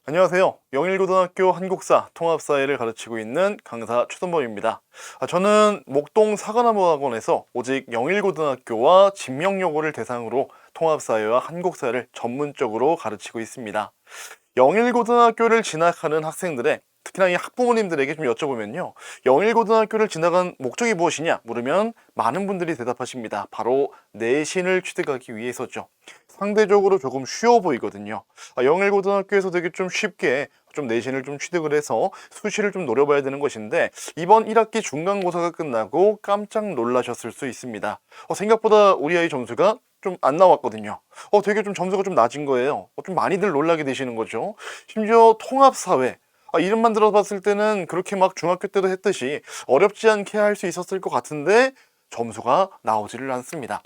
안녕하세요. 영일고등학교 한국사 통합사회를 가르치고 있는 강사 최선범입니다. 저는 목동 사관암어학원에서 오직 영일고등학교와 진명여고를 대상으로 통합사회와 한국사를 전문적으로 가르치고 있습니다. 영일고등학교를 진학하는 학생들의 특히나 이 학부모님들에게 좀 여쭤보면요. 영일고등학교를 진학한 목적이 무엇이냐 물으면 많은 분들이 대답하십니다. 바로 내신을 취득하기 위해서죠. 상대적으로 조금 쉬워 보이거든요. 영일고등학교에서 되게 좀 쉽게 좀 내신을 좀 취득을 해서 수시를 좀 노려봐야 되는 것인데 이번 1학기 중간고사가 끝나고 깜짝 놀라셨을 수 있습니다. 생각보다 우리 아이 점수가 좀 안 나왔거든요. 되게 좀 점수가 좀 낮은 거예요. 좀 많이들 놀라게 되시는 거죠. 심지어 통합사회. 이름만 들어봤을 때는 그렇게 막 중학교 때도 했듯이 어렵지 않게 할 수 있었을 것 같은데 점수가 나오지를 않습니다.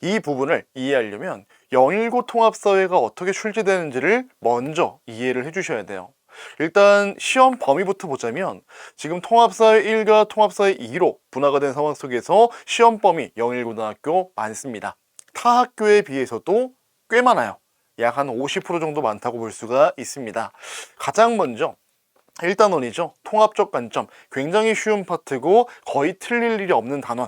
이 부분을 이해하려면 영일고 통합사회가 어떻게 출제되는지를 먼저 이해를 해주셔야 돼요. 일단 시험 범위부터 보자면 지금 통합사회 1과 통합사회 2로 분화가 된 상황 속에서 시험 범위 영일고등학교 많습니다. 타 학교에 비해서도 꽤 많아요. 약 한 50% 정도 많다고 볼 수가 있습니다. 가장 먼저 1단원이죠. 통합적 관점. 굉장히 쉬운 파트고 거의 틀릴 일이 없는 단원.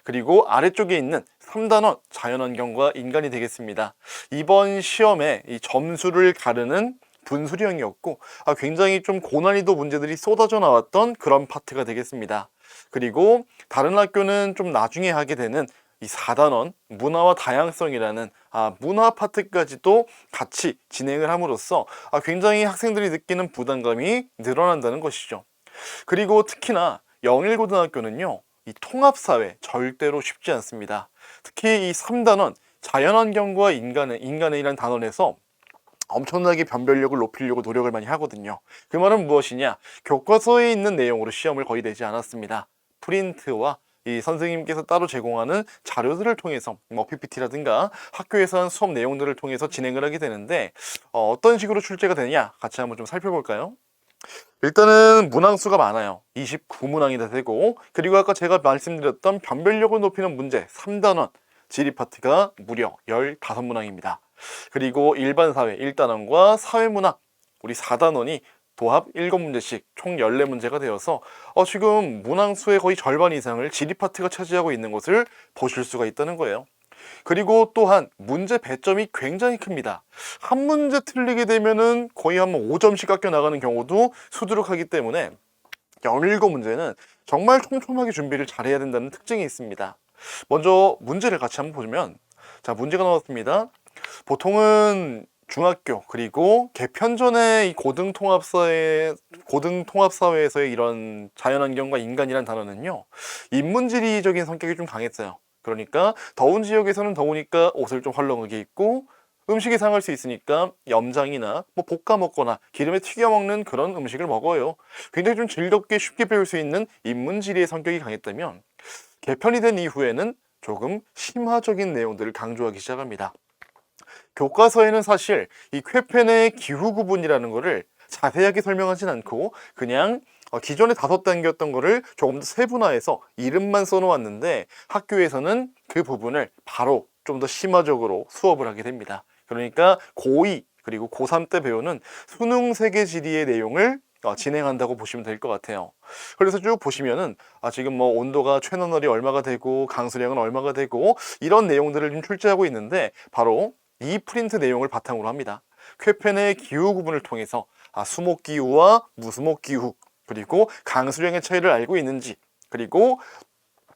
그리고 아래쪽에 있는 3단원 자연환경과 인간이 되겠습니다. 이번 시험에 이 점수를 가르는 분수령이었고 굉장히 좀 고난이도 문제들이 쏟아져 나왔던 그런 파트가 되겠습니다. 그리고 다른 학교는 좀 나중에 하게 되는 이 4단원 문화와 다양성이라는 문화 파트까지도 같이 진행을 함으로써 굉장히 학생들이 느끼는 부담감이 늘어난다는 것이죠. 그리고 특히나 영일고등학교는요, 이 통합사회 절대로 쉽지 않습니다. 특히 이 3단원 자연환경과 인간의라는 단원에서 엄청나게 변별력을 높이려고 노력을 많이 하거든요. 그 말은 무엇이냐? 교과서에 있는 내용으로 시험을 거의 내지 않았습니다. 프린트와 이 선생님께서 따로 제공하는 자료들을 통해서 PPT라든가 학교에서 한 수업 내용들을 통해서 진행을 하게 되는데 어떤 식으로 출제가 되냐 같이 한번 좀 살펴볼까요? 일단은 문항수가 많아요. 29문항이 다 되고, 그리고 아까 제가 말씀드렸던 변별력을 높이는 문제 3단원 지리 파트가 무려 15문항입니다. 그리고 일반사회 1단원과 사회문학 우리 4단원이 도합 7문제씩 총 14문제가 되어서 지금 문항수의 거의 절반 이상을 지리 파트가 차지하고 있는 것을 보실 수가 있다는 거예요. 그리고 또한 문제 배점이 굉장히 큽니다. 한 문제 틀리게 되면은 거의 한 5점씩 깎여 나가는 경우도 수두룩하기 때문에 17문제는 정말 촘촘하게 준비를 잘해야 된다는 특징이 있습니다. 먼저 문제를 같이 한번 보면, 자, 문제가 나왔습니다. 보통은 중학교 그리고 개편 전에 이 고등통합사회에서의 이런 자연환경과 인간이란 단어는요, 인문지리적인 성격이 좀 강했어요. 그러니까 더운 지역에서는 더우니까 옷을 좀 헐렁하게 입고 음식이 상할 수 있으니까 염장이나 볶아 먹거나 기름에 튀겨 먹는 그런 음식을 먹어요. 굉장히 좀 즐겁게 쉽게 배울 수 있는 인문지리의 성격이 강했다면 개편이 된 이후에는 조금 심화적인 내용들을 강조하기 시작합니다. 교과서에는 사실 이 쾌펜의 기후 구분이라는 거를 자세하게 설명하진 않고 그냥 기존에 5단계였던 거를 조금 더 세분화해서 이름만 써놓았는데 학교에서는 그 부분을 바로 좀 더 심화적으로 수업을 하게 됩니다. 그러니까 고2 그리고 고3 때 배우는 수능 세계지리의 내용을 진행한다고 보시면 될 것 같아요. 그래서 쭉 보시면은 지금 온도가 최너널이 얼마가 되고 강수량은 얼마가 되고 이런 내용들을 좀 출제하고 있는데 바로 이 프린트 내용을 바탕으로 합니다. 쾌펜의 기후 구분을 통해서 수목기후와 무수목기후 그리고 강수량의 차이를 알고 있는지, 그리고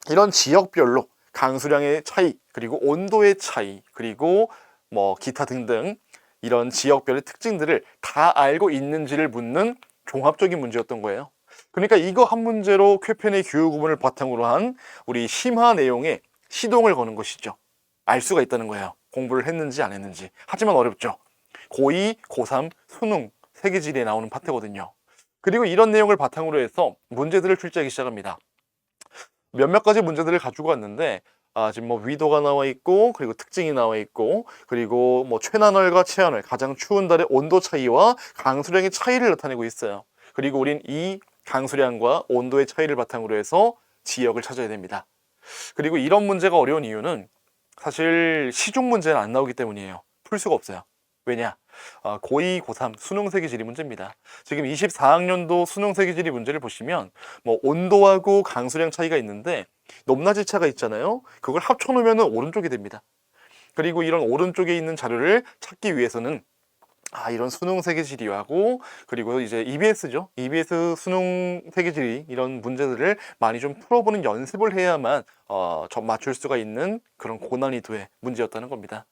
이런 지역별로 강수량의 차이 그리고 온도의 차이 그리고 기타 등등 이런 지역별의 특징들을 다 알고 있는지를 묻는 종합적인 문제였던 거예요. 그러니까 이거 한 문제로 쾌펜의 기후 구분을 바탕으로 한 우리 심화 내용에 시동을 거는 것이죠. 알 수가 있다는 거예요. 공부를 했는지 안 했는지. 하지만 어렵죠. 고2, 고3, 수능, 세계지리에 나오는 파트거든요. 그리고 이런 내용을 바탕으로 해서 문제들을 출제하기 시작합니다. 몇몇 가지 문제들을 가지고 왔는데 지금 위도가 나와 있고, 그리고 특징이 나와 있고, 그리고 최나널과 최하널, 가장 추운 달의 온도 차이와 강수량의 차이를 나타내고 있어요. 그리고 우린 이 강수량과 온도의 차이를 바탕으로 해서 지역을 찾아야 됩니다. 그리고 이런 문제가 어려운 이유는 사실 시중 문제는 안 나오기 때문이에요. 풀 수가 없어요. 왜냐? 고2, 고3 수능 세계지리 문제입니다. 지금 24학년도 수능 세계지리 문제를 보시면 뭐 온도하고 강수량 차이가 있는데 높낮이 차가 있잖아요. 그걸 합쳐놓으면 오른쪽이 됩니다. 그리고 이런 오른쪽에 있는 자료를 찾기 위해서는 이런 수능 세계지리하고 그리고 이제 EBS죠. EBS 수능 세계지리 이런 문제들을 많이 좀 풀어보는 연습을 해야만 좀 맞출 수가 있는 그런 고난이도의 문제였다는 겁니다.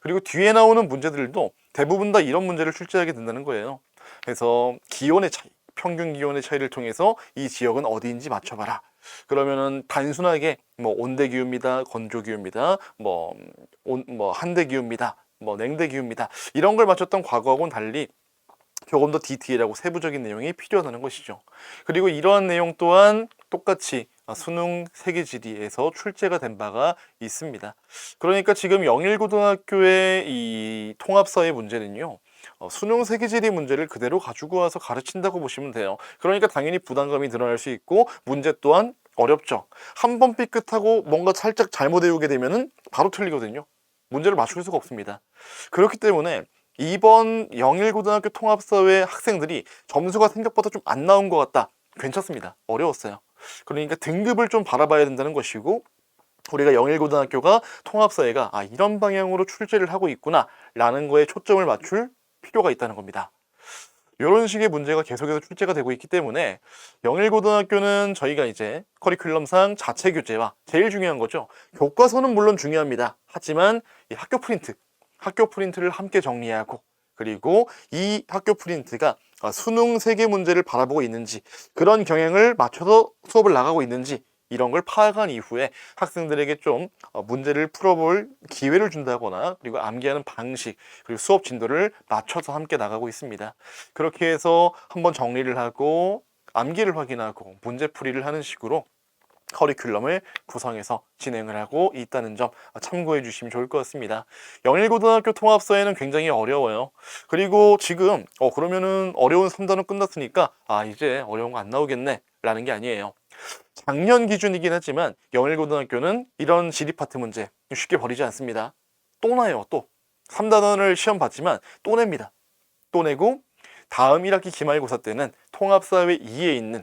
그리고 뒤에 나오는 문제들도 대부분 다 이런 문제를 출제하게 된다는 거예요. 그래서 기온의 차이, 평균 기온의 차이를 통해서 이 지역은 어디인지 맞춰봐라. 그러면은 단순하게 뭐 온대기후입니다, 건조기후입니다, 뭐 한대기후입니다, 뭐 냉대기후입니다. 이런 걸 맞췄던 과거하고는 달리 조금 더 디테일하고 세부적인 내용이 필요하다는 것이죠. 그리고 이러한 내용 또한 똑같이 수능 세계지리에서 출제가 된 바가 있습니다. 그러니까 지금 영일고등학교의 이 통합사회 문제는요, 수능 세계지리 문제를 그대로 가지고 와서 가르친다고 보시면 돼요. 그러니까 당연히 부담감이 늘어날 수 있고 문제 또한 어렵죠. 한 번 삐끗하고 뭔가 살짝 잘못 외우게 되면은 바로 틀리거든요. 문제를 맞출 수가 없습니다. 그렇기 때문에 이번 영일고등학교 통합사회 학생들이 점수가 생각보다 좀 안 나온 것 같다. 괜찮습니다. 어려웠어요. 그러니까 등급을 좀 바라봐야 된다는 것이고, 우리가 영일고등학교가 통합사회가 이런 방향으로 출제를 하고 있구나 라는 거에 초점을 맞출 필요가 있다는 겁니다. 이런 식의 문제가 계속해서 출제가 되고 있기 때문에 영일고등학교는 저희가 이제 커리큘럼상 자체 교재와 제일 중요한 거죠. 교과서는 물론 중요합니다. 하지만 이 학교 프린트를 함께 정리하고, 그리고 이 학교 프린트가 수능 세계 문제를 바라보고 있는지, 그런 경향을 맞춰서 수업을 나가고 있는지, 이런 걸 파악한 이후에 학생들에게 좀 문제를 풀어볼 기회를 준다거나, 그리고 암기하는 방식, 그리고 수업 진도를 맞춰서 함께 나가고 있습니다. 그렇게 해서 한번 정리를 하고 암기를 확인하고 문제풀이를 하는 식으로 커리큘럼을 구성해서 진행을 하고 있다는 점 참고해 주시면 좋을 것 같습니다. 영일고등학교 통합사회는 굉장히 어려워요. 그리고 지금 그러면은 어려운 3단원 끝났으니까 이제 어려운 거 안 나오겠네 라는 게 아니에요. 작년 기준이긴 하지만 영일고등학교는 이런 지리 파트 문제 쉽게 버리지 않습니다. 또 나요. 또 3단원을 시험 봤지만 또 냅니다. 또 내고 다음 1학기 기말고사 때는 통합사회 2에 있는,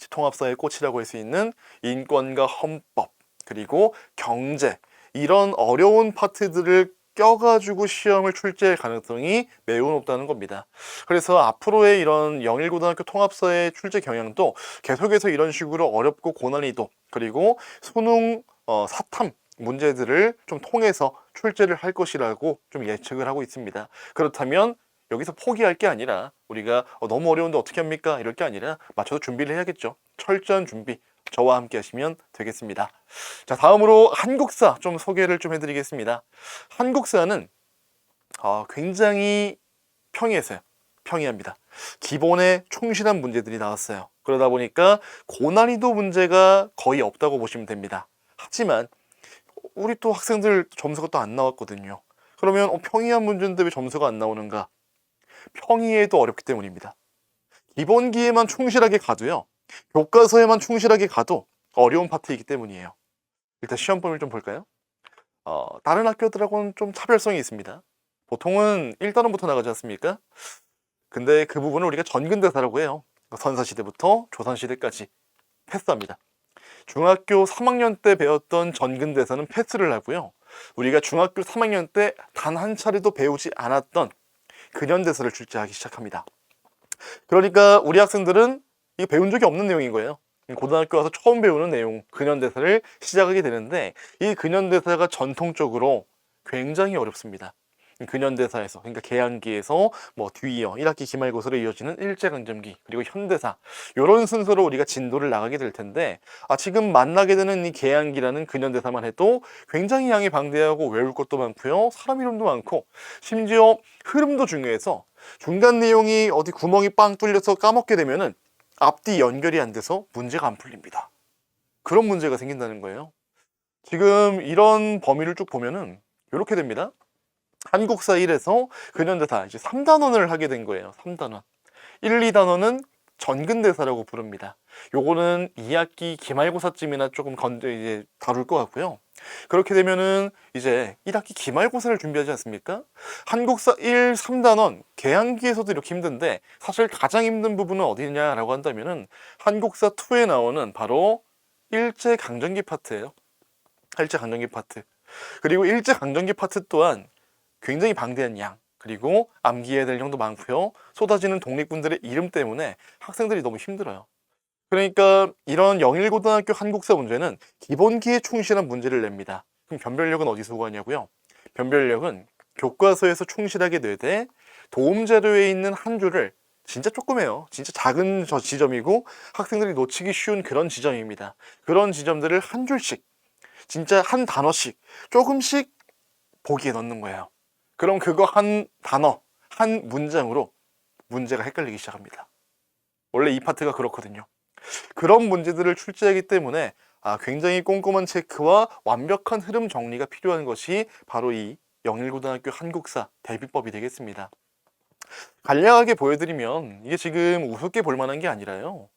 통합사회 꽃이라고 할 수 있는 인권과 헌법, 그리고 경제, 이런 어려운 파트들을 껴가지고 시험을 출제할 가능성이 매우 높다는 겁니다. 그래서 앞으로의 이런 영일고등학교 통합사회 출제 경향도 계속해서 이런 식으로 어렵고 고난이도, 그리고 수능 사탐 문제들을 좀 통해서 출제를 할 것이라고 좀 예측을 하고 있습니다. 그렇다면 여기서 포기할 게 아니라 우리가 너무 어려운데 어떻게 합니까? 이럴 게 아니라 맞춰서 준비를 해야겠죠. 철저한 준비, 저와 함께 하시면 되겠습니다. 자, 다음으로 한국사 좀 소개를 좀 해드리겠습니다. 한국사는 굉장히 평이했어요. 평이합니다. 기본에 충실한 문제들이 나왔어요. 그러다 보니까 고난이도 문제가 거의 없다고 보시면 됩니다. 하지만 우리 또 학생들 점수가 또 안 나왔거든요. 그러면 평이한 문제인데 왜 점수가 안 나오는가? 평이에도 어렵기 때문입니다. 기본기에만 충실하게 가도요, 교과서에만 충실하게 가도 어려운 파트이기 때문이에요. 일단 시험 범위를 좀 볼까요? 다른 학교들하고는 좀 차별성이 있습니다. 보통은 1단원부터 나가지 않습니까? 근데 그 부분을 우리가 전근대사라고 해요. 선사시대부터 조선시대까지 패스합니다. 중학교 3학년 때 배웠던 전근대사는 패스를 하고요, 우리가 중학교 3학년 때 단 한 차례도 배우지 않았던 근현대사를 출제하기 시작합니다. 그러니까 우리 학생들은 이거 배운 적이 없는 내용인 거예요. 고등학교 와서 처음 배우는 내용, 근현대사를 시작하게 되는데, 이 근현대사가 전통적으로 굉장히 어렵습니다. 근현대사에서, 그러니까 개항기에서 뭐 뒤이어 1학기 기말고사로 이어지는 일제강점기, 그리고 현대사, 이런 순서로 우리가 진도를 나가게 될 텐데, 지금 만나게 되는 이 개항기라는 근현대사만 해도 굉장히 양이 방대하고 외울 것도 많고요, 사람 이름도 많고, 심지어 흐름도 중요해서 중간 내용이 어디 구멍이 빵 뚫려서 까먹게 되면은 앞뒤 연결이 안 돼서 문제가 안 풀립니다. 그런 문제가 생긴다는 거예요. 지금 이런 범위를 쭉 보면은 이렇게 됩니다. 한국사 1에서 근현대사 이제 3단원을 하게 된 거예요. 3단원. 1, 2단원은 전근대사라고 부릅니다. 요거는 2학기 기말고사쯤이나 조금 이제 다룰 것 같고요. 그렇게 되면은 이제 1학기 기말고사를 준비하지 않습니까? 한국사 1, 3단원 개항기에서도 이렇게 힘든데 사실 가장 힘든 부분은 어디냐라고 한다면은 한국사 2에 나오는 바로 일제강점기 파트예요. 일제강점기 파트. 그리고 일제강점기 파트 또한 굉장히 방대한 양, 그리고 암기해야 될 형도 많고요. 쏟아지는 독립군들의 이름 때문에 학생들이 너무 힘들어요. 그러니까 이런 영일고등학교 한국사 문제는 기본기에 충실한 문제를 냅니다. 그럼 변별력은 어디서 구하냐고요? 변별력은 교과서에서 충실하게 내되 도움자료에 있는 한 줄을 진짜 조그매요. 진짜 작은 저 지점이고 학생들이 놓치기 쉬운 그런 지점입니다. 그런 지점들을 한 줄씩, 진짜 한 단어씩 조금씩 보기에 넣는 거예요. 그럼 그거 한 단어, 한 문장으로 문제가 헷갈리기 시작합니다. 원래 이 파트가 그렇거든요. 그런 문제들을 출제하기 때문에 굉장히 꼼꼼한 체크와 완벽한 흐름 정리가 필요한 것이 바로 이 영일고등학교 한국사 대비법이 되겠습니다. 간략하게 보여드리면 이게 지금 우습게 볼 만한 게 아니라요.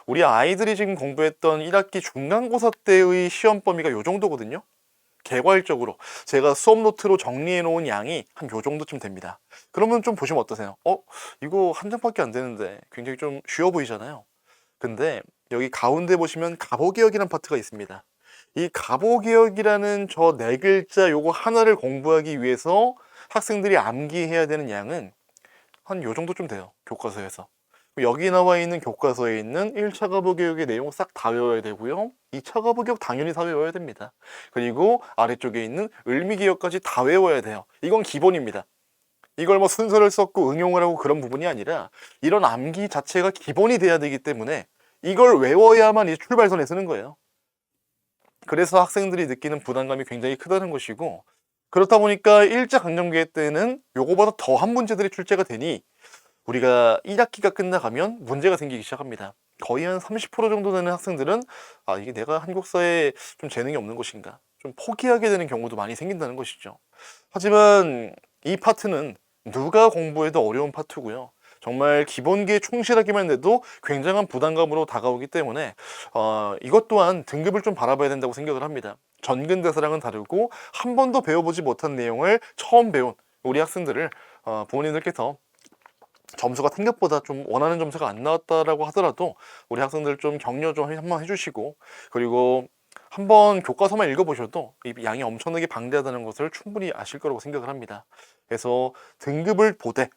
우리 아이들이 지금 공부했던 1학기 중간고사 때의 시험 범위가 요 정도거든요. 개괄적으로 제가 수업 노트로 정리해 놓은 양이 한 요 정도쯤 됩니다. 그러면 좀 보시면 어떠세요? 이거 한 장밖에 안 되는데 굉장히 좀 쉬워 보이잖아요. 근데 여기 가운데 보시면 가보개혁이라는 파트가 있습니다. 이 가보개혁이라는 저 네 글자 요거 하나를 공부하기 위해서 학생들이 암기해야 되는 양은 한 요 정도쯤 돼요. 교과서에서. 여기 나와 있는 교과서에 있는 1차 가보개혁의 내용 싹 다 외워야 되고요. 2차 가보개혁 당연히 다 외워야 됩니다. 그리고 아래쪽에 있는 을미개혁까지 다 외워야 돼요. 이건 기본입니다. 이걸 뭐 순서를 썼고 응용을 하고 그런 부분이 아니라 이런 암기 자체가 기본이 돼야 되기 때문에 이걸 외워야만 이 출발선에 서는 거예요. 그래서 학생들이 느끼는 부담감이 굉장히 크다는 것이고, 그렇다 보니까 일제강점기 때는 요거보다 더한 문제들이 출제가 되니 우리가 1학기가 끝나가면 문제가 생기기 시작합니다. 거의 한 30% 정도 되는 학생들은 이게 내가 한국사에 좀 재능이 없는 것인가, 좀 포기하게 되는 경우도 많이 생긴다는 것이죠. 하지만 이 파트는 누가 공부해도 어려운 파트고요. 정말 기본기에 충실하기만 해도 굉장한 부담감으로 다가오기 때문에 이것 또한 등급을 좀 바라봐야 된다고 생각을 합니다. 전근대사랑은 다르고 한 번도 배워보지 못한 내용을 처음 배운 우리 학생들을 부모님들께서 점수가 생각보다 좀 원하는 점수가 안 나왔다라고 하더라도 우리 학생들 좀 격려 좀 한번 해주시고, 그리고 한번 교과서만 읽어보셔도 이 양이 엄청나게 방대하다는 것을 충분히 아실 거라고 생각을 합니다. 그래서 등급을 보되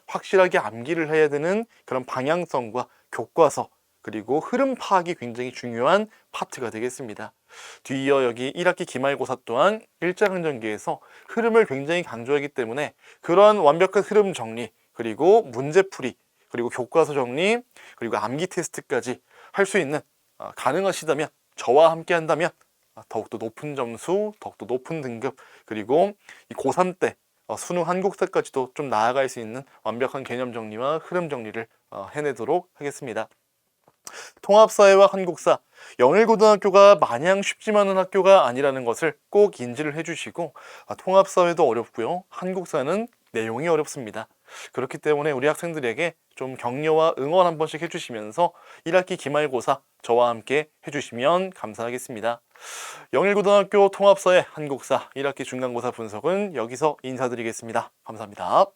확실하게 암기를 해야 되는 그런 방향성과 교과서, 그리고 흐름 파악이 굉장히 중요한 파트가 되겠습니다. 뒤이어 여기 1학기 기말고사 또한 일제강점기에서 흐름을 굉장히 강조하기 때문에 그러한 완벽한 흐름 정리, 그리고 문제풀이, 그리고 교과서 정리, 그리고 암기 테스트까지 할 수 있는, 가능하시다면 저와 함께 한다면 더욱더 높은 점수, 더욱더 높은 등급, 그리고 이 고3 때 수능 한국사까지도 좀 나아갈 수 있는 완벽한 개념 정리와 흐름 정리를 해내도록 하겠습니다. 통합사회와 한국사, 영일고등학교가 마냥 쉽지만은 학교가 아니라는 것을 꼭 인지를 해주시고, 통합사회도 어렵고요, 한국사는 내용이 어렵습니다. 그렇기 때문에 우리 학생들에게 좀 격려와 응원 한 번씩 해주시면서 1학기 기말고사 저와 함께 해주시면 감사하겠습니다. 영일고등학교 통합사회 한국사 1학기 중간고사 분석은 여기서 인사드리겠습니다. 감사합니다.